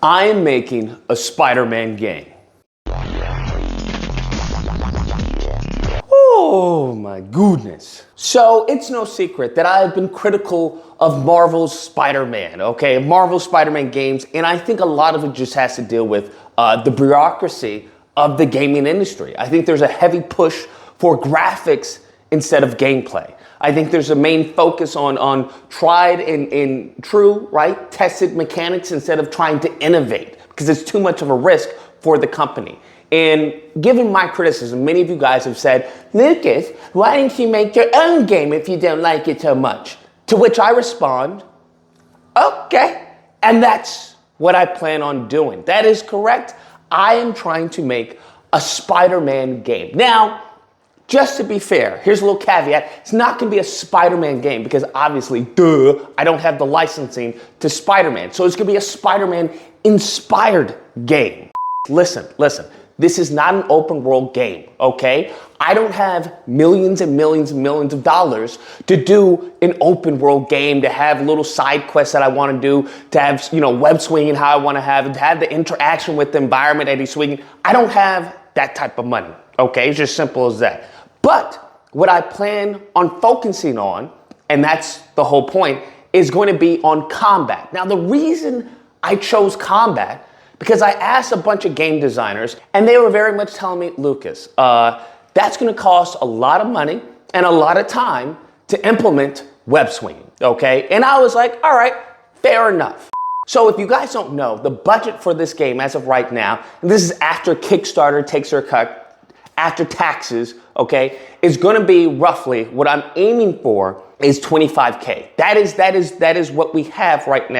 I am making a Spider-Man game. Oh my goodness. So it's no secret that I have been critical of Marvel's Spider-Man, okay? Marvel's Spider-Man games, and I think a lot of it just has to deal with the bureaucracy of the gaming industry. I think there's a heavy push for graphics instead of gameplay. I think there's a main focus on tried and true, right? Tested mechanics instead of trying to innovate because it's too much of a risk for the company. And given my criticism, many of you guys have said, Lucas, why didn't you make your own game if you don't like it so much? To which I respond, okay. And that's what I plan on doing. That is correct. I am trying to make a Spider-Man game. Now, just to be fair, here's a little caveat. It's not going to be a Spider-Man game because obviously, I don't have the licensing to Spider-Man. So it's going to be a Spider-Man inspired game. Listen. This is not an open world game, okay? I don't have millions and millions and millions of dollars to do an open world game, to have little side quests that I want to do, to have, web swinging how I want to have the interaction with the environment that he's swinging. I don't have that type of money, okay? It's just simple as that. But what I plan on focusing on, and that's the whole point, is going to be on combat. Now, the reason I chose combat because I asked a bunch of game designers and they were very much telling me, Lucas, that's gonna cost a lot of money and a lot of time to implement web swinging, okay? And I was like, all right, fair enough. So if you guys don't know, the budget for this game as of right now, and this is after Kickstarter takes their cut, after taxes, okay, is gonna be roughly, what I'm aiming for is $25K. That is what we have right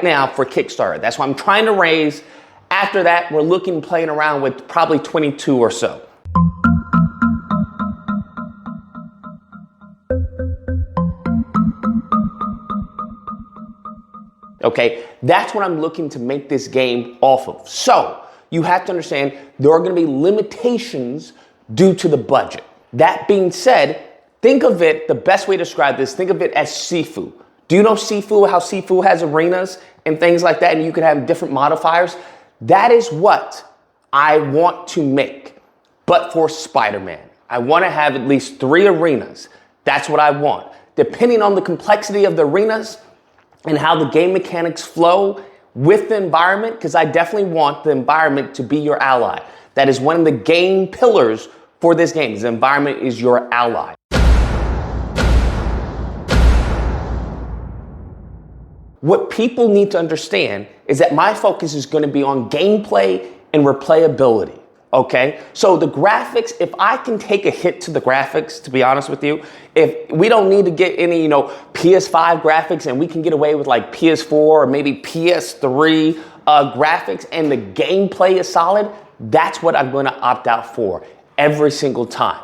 now for Kickstarter. That's what I'm trying to raise. After that, we're playing around with probably 22 or so. Okay, that's what I'm looking to make this game off of. So you have to understand there are going to be limitations due to the budget. That being said, think of it, the best way to describe this, think of it as Sifu. Do you know Sifu, how Sifu has arenas and things like that, and you can have different modifiers? That is what I want to make, but for Spider-Man. I want to have at least 3 arenas. That's what I want. Depending on the complexity of the arenas and how the game mechanics flow with the environment, because I definitely want the environment to be your ally. That is one of the game pillars for this game. The environment is your ally. What people need to understand is that my focus is going to be on gameplay and replayability, okay? So the graphics, if I can take a hit to the graphics, to be honest with you, if we don't need to get any, PS5 graphics and we can get away with like PS4 or maybe PS3 graphics and the gameplay is solid, that's what I'm going to opt out for every single time.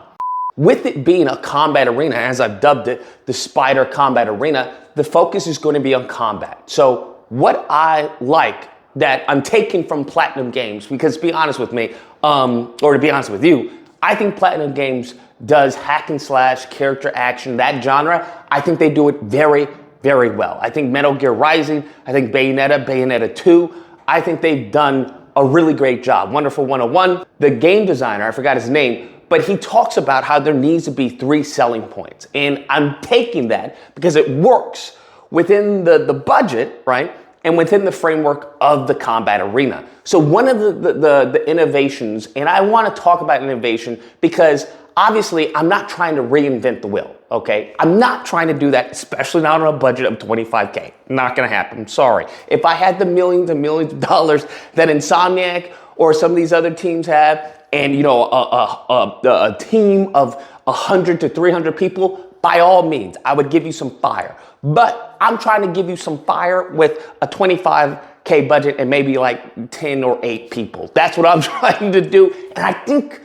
With it being a combat arena, as I've dubbed it, the Spider Combat Arena, the focus is going to be on combat. So what I like that I'm taking from Platinum Games, because to be honest with me, or to be honest with you, I think Platinum Games does hack and slash, character action, that genre. I think they do it very, very well. I think Metal Gear Rising, I think Bayonetta 2, I think they've done a really great job. Wonderful 101, the game designer, I forgot his name, but he talks about how there needs to be 3 selling points. And I'm taking that because it works within the budget, right? And within the framework of the combat arena. So one of the innovations, and I want to talk about innovation because obviously I'm not trying to reinvent the wheel, okay? I'm not trying to do that, especially not on a budget of $25K. Not gonna happen, sorry. If I had the millions and millions of dollars that Insomniac or some of these other teams have, and a team of 100 to 300 people, by all means, I would give you some fire. But I'm trying to give you some fire with a $25K budget and maybe like 10 or 8 people. That's what I'm trying to do. And I think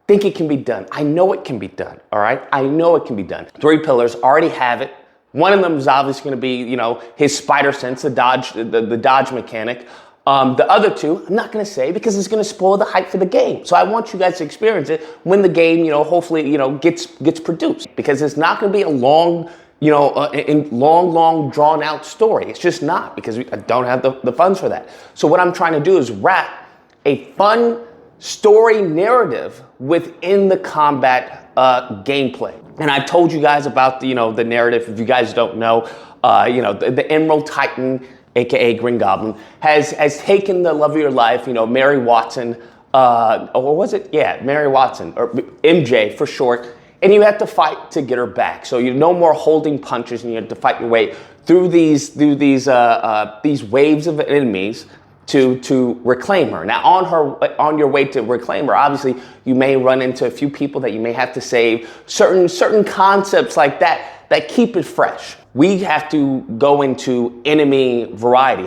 it can be done. I know it can be done, all right? I know it can be done. 3 pillars, already have it. One of them is obviously gonna be, his spider sense, the dodge mechanic. The other 2, I'm not going to say because it's going to spoil the hype for the game. So I want you guys to experience it when the game, hopefully, gets produced. Because it's not going to be a long in long drawn out story. It's just not, because I don't have the funds for that. So what I'm trying to do is wrap a fun story narrative within the combat gameplay. And I've told you guys about the narrative. If you guys don't know, the Emerald Titan, aka Green Goblin, has taken the love of your life, Mary Watson, or was it? Yeah, Mary Watson, or MJ for short. And you have to fight to get her back. So you're no more holding punches, and you have to fight your way through these waves of enemies to reclaim her. Now, on your way to reclaim her, obviously you may run into a few people that you may have to save. Certain concepts like that keep it fresh. We have to go into enemy variety.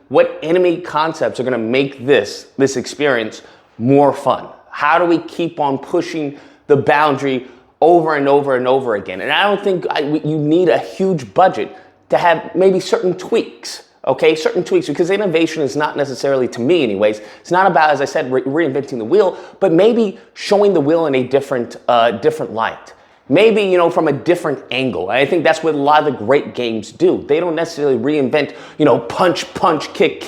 What enemy concepts are going to make this experience more fun? How do we keep on pushing the boundary over and over and over again? And I don't think you need a huge budget to have maybe certain tweaks, okay? Certain tweaks, because innovation is not necessarily, to me anyways, it's not about, as I said, reinventing the wheel, but maybe showing the wheel in a different light. Maybe, from a different angle. I think that's what a lot of the great games do. They don't necessarily reinvent, punch, kick,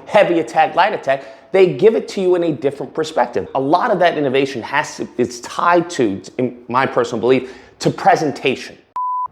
heavy attack, light attack. They give it to you in a different perspective. A lot of that innovation is tied to, in my personal belief, to presentation.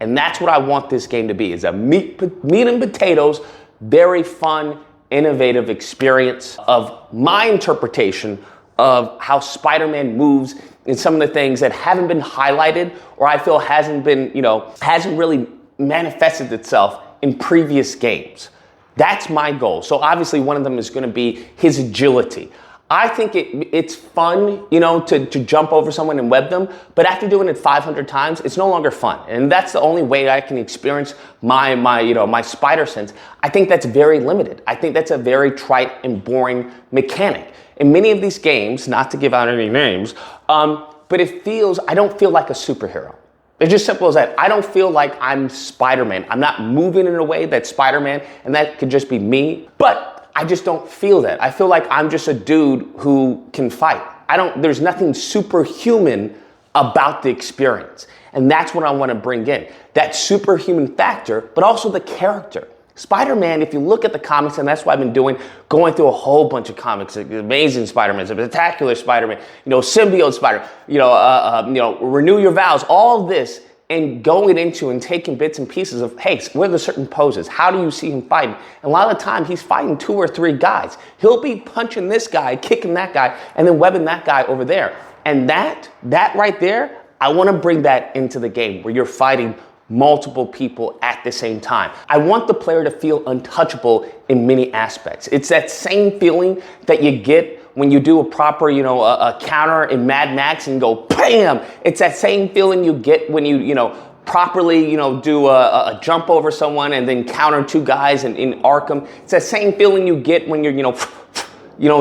And that's what I want this game to be, is a meat and potatoes, very fun, innovative experience of my interpretation of how Spider-Man moves and some of the things that haven't been highlighted, or I feel hasn't really manifested itself in previous games. That's my goal. So obviously one of them is going to be his agility. I think it's fun, to jump over someone and web them, but after doing it 500 times, it's no longer fun. And that's the only way I can experience my spider sense. I think that's very limited. I think that's a very trite and boring mechanic. In many of these games, not to give out any names, but I don't feel like a superhero. It's just simple as that. I don't feel like I'm Spider-Man. I'm not moving in a way that's Spider-Man, and that could just be me. But I just don't feel that. I feel like I'm just a dude who can fight. There's nothing superhuman about the experience. And that's what I want to bring in. That superhuman factor, but also the character. Spider-Man, if you look at the comics, and that's what I've been doing, going through a whole bunch of comics, Amazing Spider-Man, Spectacular Spider-Man, Symbiote Spider, Renew Your Vows, all this, and going into and taking bits and pieces of, hey, what are the certain poses? How do you see him fighting? And a lot of the time, he's fighting 2 or 3 guys. He'll be punching this guy, kicking that guy, and then webbing that guy over there. And that right there, I want to bring that into the game, where you're fighting multiple people at the same time. I want the player to feel untouchable in many aspects. It's that same feeling that you get when you do a proper, a counter in Mad Max and go bam. It's that same feeling you get when you properly, do a jump over someone and then counter 2 guys in Arkham. It's that same feeling you get when you're,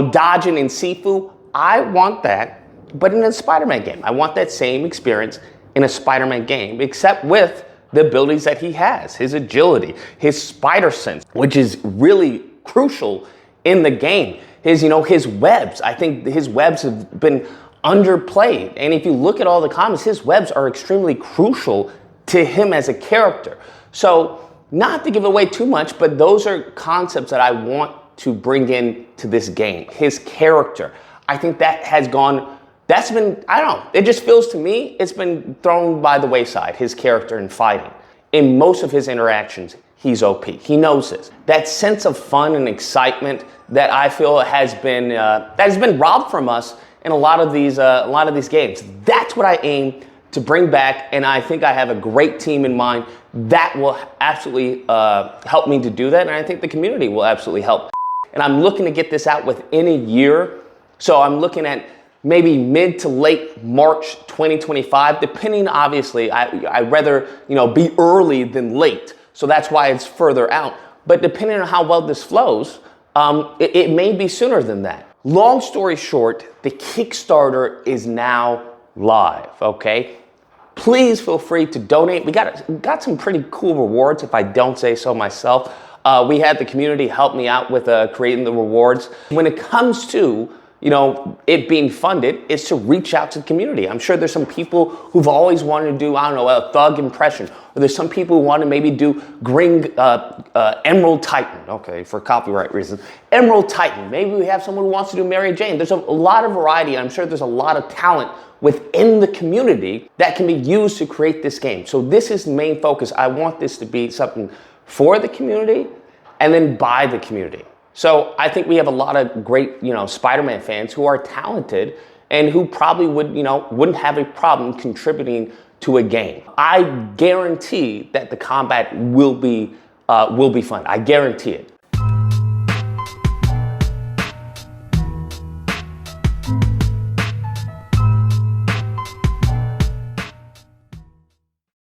dodging in Sifu. I want that, but in a Spider-Man game. I want that same experience in a Spider-Man game, except with the abilities that he has, his agility, his spider sense, which is really crucial in the game. His webs. I think his webs have been underplayed. And if you look at all the comics, his webs are extremely crucial to him as a character. So not to give away too much, but those are concepts that I want to bring in to this game. His character. I think that's been, I don't know, it just feels to me, it's been thrown by the wayside, his character in fighting. In most of his interactions, he's OP. He knows this. That sense of fun and excitement that I feel has been robbed from us in a lot of these games. That's what I aim to bring back, and I think I have a great team in mind that will absolutely help me to do that, and I think the community will absolutely help. And I'm looking to get this out within a year, so I'm looking at maybe mid to late March 2025, depending, obviously, I'd rather, be early than late. So that's why it's further out. But depending on how well this flows, it may be sooner than that. Long story short, the Kickstarter is now live, okay? Please feel free to donate. We got some pretty cool rewards, if I don't say so myself. We had the community help me out with creating the rewards. When it comes to it being funded is to reach out to the community. I'm sure there's some people who've always wanted to do, I don't know, a thug impression. Or there's some people who want to maybe do Emerald Titan, okay, for copyright reasons. Emerald Titan. Maybe we have someone who wants to do Mary Jane. There's a lot of variety. I'm sure there's a lot of talent within the community that can be used to create this game. So this is the main focus. I want this to be something for the community and then by the community. So I think we have a lot of great, Spider-Man fans who are talented and who probably wouldn't have a problem contributing to a game. I guarantee that the combat will be fun. I guarantee it.